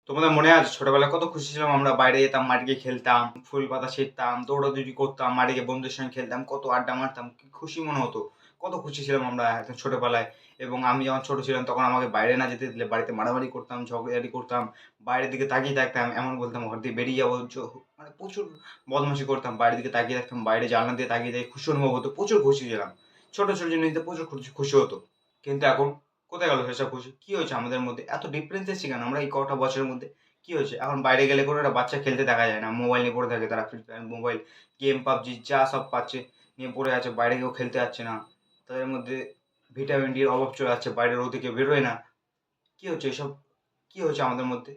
তোমাদের মনে আছে ছোটবেলায় কত খুশি ছিলাম আমরা বাইরে যেতাম, মাঠে খেলতাম, ফুল পাতা ছিঁড়তাম, দৌড়াদৌড়ি করতাম, মাঠে গিয়ে বন্ধুদের সঙ্গে খেলতাম, কত আড্ডা মারতাম, কি খুশি মনে হতো। কত খুশি ছিলাম আমরা একদম ছোটবেলায়। এবং আমি যখন ছোট ছিলাম তখন আমাকে বাইরে না যেতে দিলে বাড়িতে মারামারি করতাম, ঝগড়াঝাটি করতাম, বাইরের দিকে তাকিয়ে থাকতাম, এমন বলতাম ঘর দিয়ে বেরিয়ে যাবো। মানে প্রচুর বদমাশি করতাম, বাইরের দিকে তাকিয়ে থাকতাম, বাইরে জানলা দিয়ে তাকিয়ে দিয়ে খুশি অনুভব হতো, প্রচুর খুশি ছিলাম। ছোট ছোট জিনিসতে প্রচুর খুশি খুশি হতো। কিন্তু এখন কোথায় গেল সেসব খুশি? কি হয়েছে আমাদের মধ্যে? এত ডিফারেন্স এসেছে কেন আমরা এই কটা বছরের মধ্যে? কি হয়েছে? এখন বাইরে গেলে কোনো একটা বাচ্চা খেলতে দেখা যায় না। মোবাইল নিয়ে পড়ে থাকে তারা। Free fire, mobile game, PUBG যা সব পাচ্ছে নিয়ে পড়ে আছে। বাইরে কেউ খেলতে যাচ্ছে না। তাদের মধ্যে ভিটামিন ডি এর অভাব চলে যাচ্ছে। বাইরে রোদে কেউ বেরোয় না। কি হচ্ছে এসব? কি হয়েছে আমাদের মধ্যে?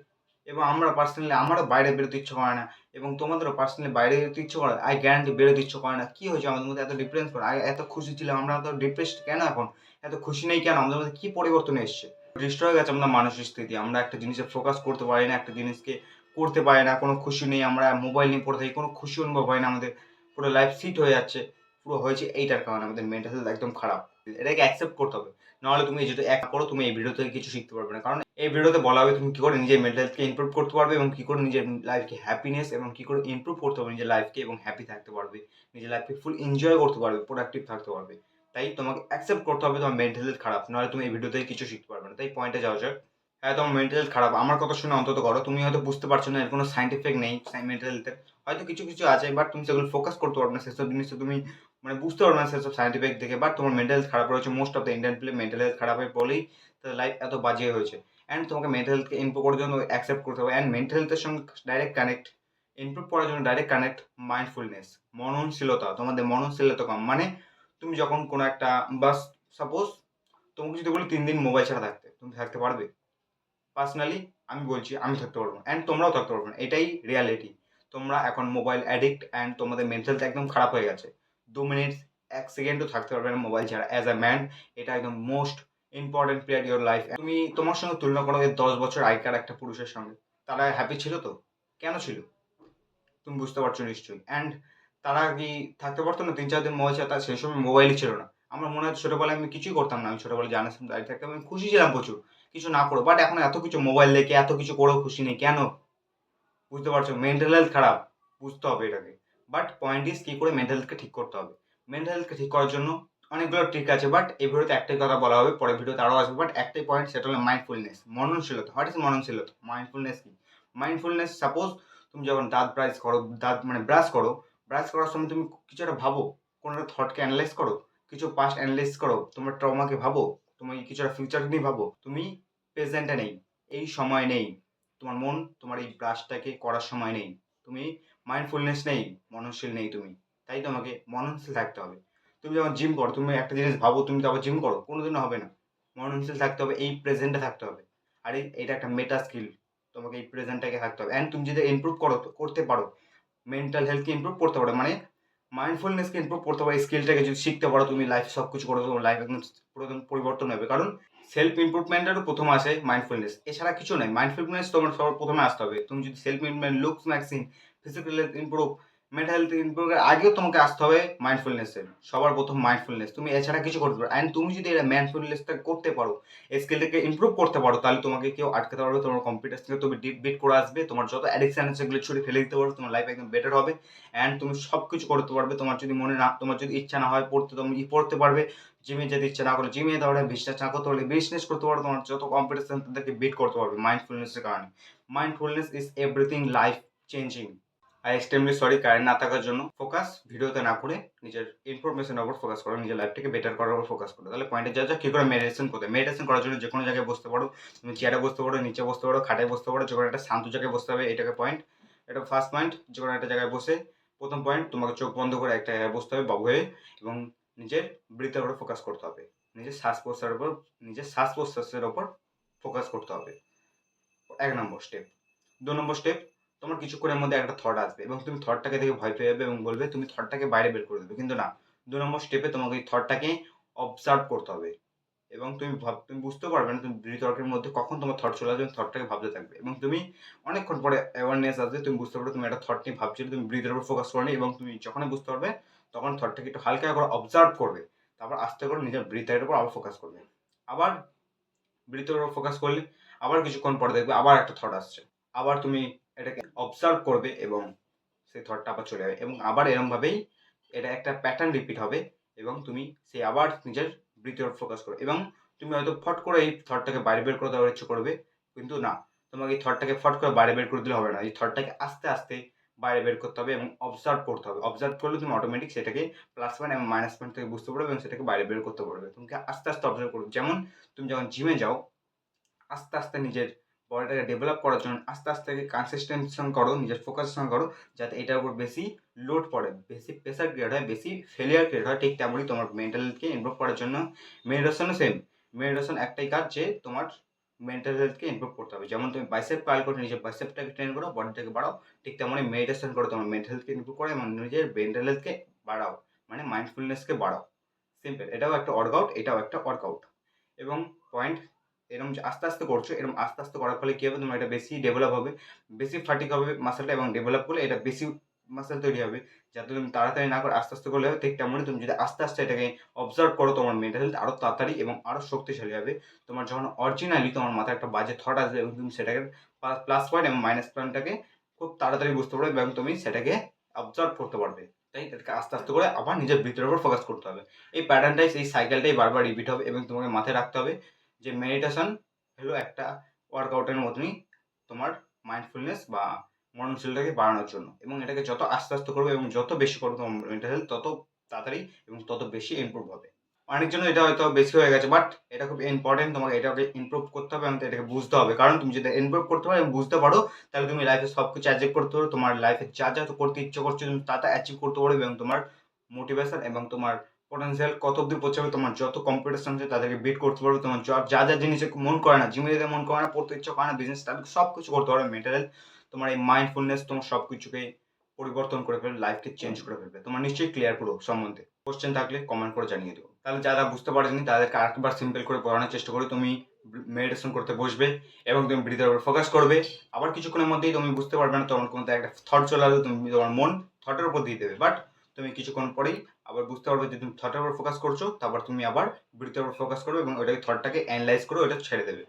এবং আমরা পার্সোনালি আমারও বাইরে বেরোতে ইচ্ছে করে না। এবং তোমাদেরও পার্সোনালি বাইরে যেতে ইচ্ছে করে। আই গ্যারান্টি বেরোতে ইচ্ছে করে না। কি হয়েছে আমাদের মধ্যে এত ডিফারেন্স কেন? আগে এত খুশি ছিলাম আমরা, এত ডিপ্রেসড কেন এখন? এত খুশি নেই কেন? আমাদের মধ্যে কি পরিবর্তন এসছে? ডিস্ট্রয় হয়ে গেছে আমাদের মানসিক স্থিতি। আমরা একটা জিনিসে ফোকাস করতে পারি না, একটা জিনিসকে করতে পারি না, কোনো খুশি নেই। আমরা মোবাইল নিয়ে পড়ে থাকি, কোনো খুশি অনুভব হয় না আমাদের। পুরো লাইফ সিট হয়ে যাচ্ছে। পুরো হয়েছে এইটার কারণে আমাদের মেন্টাল হেলথ একদম খারাপ। এটাকে অ্যাকসেপ্ট করতে হবে। নাহলে তুমি যদি এক করো তুমি এই ভিডিও থেকে কিছু শিখতে পারবে না। কারণ এই ভিডিওতে বলা হবে তুমি কি করে নিজের মেন্টাল হেলথকে ইমপ্রুভ করতে পারবে এবং কি করে নিজের লাইফকে হ্যাপিনেস এবং কি করে ইমপ্রুভ করতে পারবে নিজের লাইফকে এবং হ্যাপি থাকতে পারবে। নিজের লাইফকে ফুল এনজয় করতে পারবে, প্রোডাক্টিভ থাকতে পারবে। তাই তোমাকে অ্যাকসেপ্ট করতে হবে তোমার মেন্টাল হেলথ খারাপ। নাহলে তুমি এই ভিডিও থেকে কিছু শিখতে পারবে না। তাই পয়েন্টে যাওয়া যাক। হ্যাঁ, তোমার মেন্টাল হেলথ খারাপ। আমার কথা শুনে অন্তত করো। তুমি হয়তো বুঝতে পারছো না এর কোনো সাইন্টিফিক নেই মেন্টাল হেলথের। হয়তো কিছু কিছু আছে বাট তুমি সেগুলো ফোকাস করতে পারবে না। সেসব জিনিসটা তুমি মানে বুঝতে পারবে না সেসব সাইন্টিফিক দেখে। বাট তোমার মেন্টাল হেলথ খারাপ রয়েছে। Most of the Indian play mental health খারাপের বলেই তাদের লাইফ এত বাজে হয়েছে। অ্যান্ড তোমাকে মেন্টাল হেলথকে ইমপ্রুভ করার জন্য অ্যাকসেপ্ট করতে হবে। অ্যান্ড মেন্টাল হেলথের সঙ্গে ডাইরেক্ট কানেক্ট, ইমপ্রুভ করার জন্য ডাইরেক্ট কানেক্ট মাইন্ডফুলনেস, মননশীলতা। তোমাদের মননশীলতা কম মানে তুমি যখন কোনো একটা বাস সাপোজ তোমাকে যদি বলি ৩ দিন মোবাইল ছাড়া থাকতে, তুমি থাকতে পারবে? পার্সোনালি আমি বলছি আমি থাকতে পারবো না। অ্যান্ড তোমরাও থাকতে পারবে না। এটাই রিয়ালিটি। তোমরা এখন মোবাইল অ্যাডিক্ট অ্যান্ড তোমাদের মেন্টাল হেলথ একদম খারাপ হয়ে গেছে। ২ মিনিট ১ সেকেন্ডও থাকতে পারবে না মোবাইল ছাড়া। অ্যাজ আ ম্যান এটা একদম most important period your life. তুমি তোমার সঙ্গে তুলনা করো এই ১০ বছর আগেকার একটা পুরুষের সঙ্গে। তারা হ্যাপি ছিল তো? কেন ছিল? তুমি বুঝতে পারছো নিশ্চয়ই। অ্যান্ড তারা কি থাকতে পারতো না ৩-৪ দিন মোবাইল ছাড়া? সেই সময় মোবাইলই ছিল না। আমার মনে হয় ছোটবেলায় আমি কিছুই করতাম না। আমি ছোটবেলায় জানার সামনে দাঁড়িয়ে থাকতাম। আমি খুশি ছিলাম প্রচুর। কিছু না করেও। বাট এখন এত কিছু মোবাইল দেখে এত কিছু করেও খুশি নেই। কেন? বুঝতে পারছো? মেন্টাল হেলথ খারাপ। বুঝতে হবে এটাকে। বাট পয়েন্ট ইজ কি করে মেন্টাল হেলথকে ঠিক করতে হবে। মেন্টাল হেলথকে ঠিক করার জন্য অনেকগুলো ট্রিক আছে। বাট এই ভিডিওতে একটাই কথা বলা হবে। পরের ভিডিওতে আরও আসবে। বাট একটাই পয়েন্ট সেটা হলো মাইন্ডফুলনেস, মননশীলতা। হোয়াট ইজ মননশীলতা? মাইন্ডফুলনেস কি? মাইন্ডফুলনেস সাপোজ তুমি যখন দাঁত ব্রাশ করো, দাঁত মানে ব্রাশ করো, ব্রাশ করার সময় তুমি কিছু একটা ভাবো, কোনো একটা থটকে অ্যানালাইজ করো, কিছু পাস্ট অ্যানালাইজ করো, তোমার ট্রমাকে ভাবো, তুমি কিছু একটা ফিউচার নিয়ে ভাবো। তুমি প্রেজেন্টে নেই, এই সময় নেই। তোমার মন তোমার এই ব্রাশটাকে করার সময় নেই। তুমি মাইন্ডফুলনেস নেই, মননশীল নেই তুমি। তাই তোমাকে মননশীল থাকতে হবে। তুমি যখন জিম করো, তুমি একটা জিনিস ভাবো, তুমি তো আবার জিম করো, কোনোদিনও হবে না। মননশীল থাকতে হবে, এই প্রেজেন্টে থাকতে হবে। আর এটা একটা মেটা স্কিল। তোমাকে এই প্রেজেন্টটাকে থাকতে হবে। অ্যান্ড তুমি যদি ইমপ্রুভ করো করতে পারো, মেন্টাল হেলথকে ইমপ্রুভ করতে পারো মানে মাইন্ডফুলনেসকে ইমপ্রুভ করতে পারো, এই স্কিলটাকে যদি শিখতে পারো তুমি লাইফে সব কিছু করে তোমার লাইফ একদম পুরো পরিবর্তন হবে। কারণ সেলফ ইমপ্রুভমেন্টেরও প্রথম আসে মাইন্ডফুলনেস, এছাড়া কিছু নাই। মাইন্ডফুলনেস তোমার সবার প্রথমে আসতে হবে। তুমি যদি self improvement, looks maxing, physical health improve, mental health ইমপ্রুভের আগেও তোমাকে আসতে হবে মাইন্ডফুলনেসের। সবার প্রথম মাইন্ডফুলনেস, তুমি এছাড়া কিছু করতে পারো। অ্যান্ড তুমি যদি এটা মাইন্ডফুলনেসটা করতে পারো, এই স্কিলটাকে ইমপ্রুভ করতে পারো, তাহলে তোমাকে কেউ আটকাতে পারবে। তোমার কম্পিউটার থেকে তুমি বিট করে আসবে। তোমার যত অ্যাডিকশন আছে সেগুলো ছুড়ে ফেলে দিতে পারবে। তোমার লাইফ একদম বেটার হবে। অ্যান্ড তুমি সব কিছু করতে পারবে। তোমার যদি মনে না, তোমার যদি ইচ্ছা না হয় পড়তে, তুমি পড়তে পারবে। জিমে যেতে ইচ্ছা না করলে জিমে যেতে পারবে। বিজনেস না করতে পারলে বিজনেস করতে পারো। তোমার যত কম্পিটিশন তাদেরকে বিট করতে পারবে মাইন্ডফুলনেসের কারণে। Mindfulness is everything life changing. I extremely sorry current না থাকার জন্য। ফোকাস ভিডিওতে না করে নিজের ইনফরমেশনের উপর ফোকাস করো, নিজের লাইফটাকে বেটার করার উপর ফোকাস করো। তাহলে পয়েন্টে যা যা কি করে মেডিটেশন করতে। মেডিটেশন করার জন্য যে কোনো জায়গায় বসতে পারো। তুমি চেয়ারে বসতে পারো, নিচে বসতে পারো, খাটে বসতে পারো, যে কোনো একটা শান্ত জায়গায় বসতে হবে। এটাকে পয়েন্ট। এটা ফার্স্ট পয়েন্ট। যে কোনো একটা জায়গায় বসে প্রথম পয়েন্ট তোমাকে চোখ বন্ধ করে একটা জায়গায় বসতে হবে বাবু হয়ে এবং নিজের ব্রিথের উপর ফোকাস করতে হবে। নিজের শ্বাস প্রশ্বাসের উপর ফোকাস করতে হবে। ১ নম্বর স্টেপ। ২ নম্বর স্টেপ, তোমার কিছুক্ষণের মধ্যে একটা থট আসবে এবং তুমি থটটাকে দেখে ভয় পেয়ে যাবে এবং বলবে তুমি থটটাকে বাইরে বের করে দেবে। কিন্তু না, ২ নম্বর স্টেপে তোমাকে ওই থটটাকে অবজার্ভ করতে হবে এবং তুমি বুঝতেও পারবে না তুমি বিতর্কের মধ্যে কখন তোমার থট চলে আসবে এবং থটটাকে ভাবতে থাকবে এবং তুমি অনেকক্ষণ পরে অ্যাওয়ারনেস আসবে। তুমি বুঝতে পারবে তুমি একটা থট নিয়ে ভাবছিলে, তুমি ব্রিথের উপর ফোকাস করোনি এবং তুমি যখনই বুঝতে পারবে তখন থটটাকে একটু হালকা করে অবজার্ভ করবে। তারপর আস্তে করে নিজের ব্রিথের উপর আবার ফোকাস করবে। আবার ব্রিথের উপর ফোকাস করলে আবার কিছুক্ষণ পরে দেখবে আবার একটা থট আসছে। আবার তুমি এটাকে অবজার্ভ করবে এবং সেই থটটা আবার চলে যাবে এবং আবার এরমভাবেই এটা একটা প্যাটার্ন রিপিট হবে এবং তুমি সেই আবার নিজের ব্রিথের উপর ফোকাস করো এবং তুমি হয়তো ফট করে এই থটটাকে বাইরে বের করে দেওয়ার ইচ্ছে করবে, কিন্তু না, তোমাকে এই থটটাকে ফট করে বাইরে বের করে দিলে হবে না। এই থটটাকে আস্তে আস্তে বাইরে বের করতে হবে এবং অবজার্ভ করতে হবে। অবজার্ভ করলে তুমি অটোমেটিক সেটাকে প্লাস পয়েন্ট এবং মাইনাস পয়েন্ট থেকে বুঝতে পারবে এবং সেটাকে বাইরে বের করতে পারবে। তোমাকে আস্তে আস্তে অবজার্ভ করবে। যেমন তুমি যখন জিমে যাও, আস্তে আস্তে নিজের বডিটাকে ডেভেলপ করার জন্য আস্তে আস্তে কনসিস্টেন্সন করো, নিজের ফোকাসেশন করো, যাতে এটার উপর বেশি লোড পড়ে, বেশি প্রেশার ক্রিয়েট হয়, বেশি ফেলিয়ার ক্রিয়েট হয়। ঠিক তেমনই তোমার মেন্টাল হেলথকে ইমপ্রুভ করার জন্য মেডিটেশনও সেম। মেডিটেশন একটাই কাজ যে তোমার মেন্টাল হেলথকে ইমপ্রুভ করতে হবে। যেমন তুমি বাইসেপ কার্ল করে নিজের বাইসেপটাকে ট্রেন করো, বডিটাকে বাড়াও, ঠিক তেমনই মেডিটেশন করো তোমার মেন্টাল হেলথকে ইমপ্রুভ করো এবং নিজের মেন্টাল হেলথকে বাড়াও, মানে মাইন্ডফুলনেসকে বাড়াও। সিম্পল, এটাও একটা ওয়ার্কআউট, এটাও একটা ওয়ার্কআউট। এবং পয়েন্ট এরকম যে আস্তে আস্তে করছো, এরকম আস্তে আস্তে করার ফলে কী হবে, তোমার এটা বেশি ডেভেলপ হবে, বেশি ফাটিক হবে মাসেলটা এবং ডেভেলপ করলে এটা বেশি মাসেল তৈরি হবে। যাতে তুমি তাড়াতাড়ি না করে আস্তে আস্তে করলে হবে। ঠিক তেমনই তুমি যদি আস্তে আস্তে এটাকে অবজার্ভ করো, তোমার মেন্টাল হেলথ আরও তাড়াতাড়ি এবং আরও শক্তিশালী হবে। তোমার যখন অরিজিনালি তোমার মাথায় একটা বাজে থট আসবে এবং তুমি সেটাকে প্লাস পয়েন্ট এবং মাইনাস পয়েন্টটাকে খুব তাড়াতাড়ি বুঝতে পারবে এবং তুমি সেটাকে অবজার্ভ করতে পারবে। তাই এটাকে আস্তে আস্তে করে আবার নিজের ভিতরের উপর ফোকাস করতে হবে। এই প্যাটার্নটাই, এই সাইকেলটাই বারবার রিপিট হবে এবং তোমাকে মাথায় রাখতে হবে যে মেডিটেশন হলো একটা ওয়ার্কআউটের মতনই তোমার মাইন্ডফুলনেস বা মননশীলতাকে বাড়ানোর জন্য। এবং এটাকে যত আস্তে আস্তে করবে এবং যত বেশি করবে তোমার মেন্টাল হেলথ তত তাড়াতাড়ি এবং তত বেশি ইমপ্রুভ হবে। অনেক জন্য এটা হয়তো বেশি হয়ে গেছে, বাট এটা খুব ইম্পর্টেন্ট। তোমাকে এটাকে ইমপ্রুভ করতে হবে এবং এটাকে বুঝতে হবে। কারণ তুমি যদি ইমপ্রুভ করতে পারো এবং বুঝতে পারো, তাহলে তুমি লাইফে সব কিছু অ্যাচিভ করতে পারো। তোমার লাইফে যা যা করতে ইচ্ছে করছো তুমি তা তা অ্যাচিভ করতে পারো এবং তোমার মোটিভেশন এবং তোমার পোটেনশিয়াল কত অব্দি পৌঁছাবে, তোমার যত কম্পিটিশন আছে তাদেরকে বিট করতে পারবে। তোমার যা যা জিনিসে মন করে না, জিমে যেতে মন করে না, পড়তে ইচ্ছে করে না, বিজনেস সব কিছু করতে পারবে। মেন্টাল হেলথ, তোমার এই মাইন্ডফুলনেস তোমার সব কিছুকে পরিবর্তন করে ফেলবে, লাইফকে চেঞ্জ করে ফেলবে। তোমার নিশ্চয়ই ক্লিয়ার পুরো সম্বন্ধে। কোশ্চেন থাকলে কমেন্ট করে জানিয়ে দেবো। তাহলে যারা বুঝতে পারেনি তাদেরকে আরেকবার সিম্পল করে বোঝানোর চেষ্টা করি। তুমি মেডিটেশন করতে বসবে এবং তুমি ব্রিথের উপর ফোকাস করবে। আবার কিছুক্ষণের মধ্যেই তুমি বুঝতে পারবে না, তোমার কোনো একটা থট চলে আসবে, তুমি তোমার মন থটের উপর দিয়ে দেবে। বাট তুমি কিছুক্ষণ পরেই আবার বুঝতে পারবে যে তুমি থটের উপর ফোকাস করছো। তারপর তুমি আবার ব্রিথের উপর ফোকাস করবে এবং ওইটাকে থটটাকে অ্যানালাইজ করে ওইটা ছেড়ে দেবে।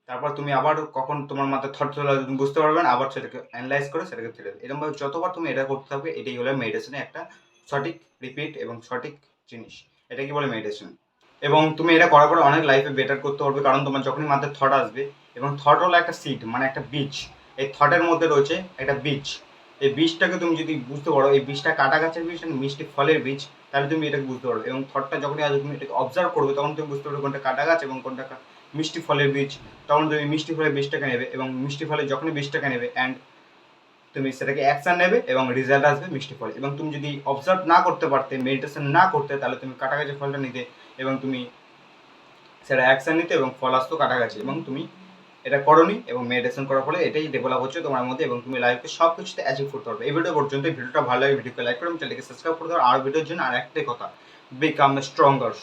তারপর তুমি আবার কখন তোমার মাথায় থট চলে আসবে তুমি বুঝতে পারবে না, আবার সেটাকে অ্যানালাইজ করে সেটাকে ছেড়ে দেবে। এরকমভাবে যতবার তুমি এটা করতে থাকবে, এটাই হলো মেডিটেশনের একটা সঠিক রিপিট এবং সঠিক জিনিস। এটা কি বলে মেডিটেশন। এবং তুমি এটা করার পরে অনেক লাইফে বেটার করতে পারবে। কারণ তোমার যখনই মাথায় থট আসবে, এবং থট হলো একটা সিড, মানে একটা বীজ। এই থটের মধ্যে রয়েছে একটা বীজ। এই বীজটাকে তুমি যদি বুঝতে পারো, এই বীজটা কাটা গাছের বীজ না মিষ্টি ফলের বীজ, তাহলে তুমি এটাকে বুঝতে পারবে। এবং থটটা যখনই আসবে তুমি এটাকে অবজার্ভ করবে, তখন তুমি বুঝতে পারবে কোনটা কাটা গাছ এবং কোনটা মিষ্টি ফলের বীজ। তখন তুমি মিষ্টি ফলের বীজটাকে নেবে এবং মিষ্টি ফলের যখনই বীজটাকে নেবে অ্যান্ড তুমি সেটাকে অ্যাকশন নেবে এবং রেজাল্ট আসবে মিষ্টি ফল। এবং তুমি যদি অবজার্ভ না করতে পারতে, মেডিটেশন না করতে, তাহলে তুমি কাটাগাছি ফলটা নিতে এবং তুমি সেটা অ্যাকশন নিতে এবং ফল আসতো কাটাগাছি। এবং তুমি এটা করনি এবং মেডিটেশন করার ফলে এটাই ডেভেলপ হচ্ছে তোমার মধ্যে এবং তুমি লাইফে সব কিছুতে অ্যাচিভ করতে পারবে। এই ভিডিও পর্যন্ত। ভিডিওটা ভালো লাগে ভিডিওকে লাইক করুন, চ্যানেলকে সাবস্ক্রাইব করতে হবে। আর ভিডিওর জন্য আর একটাই কথা, বিকাম স্ট্রঙ্গার।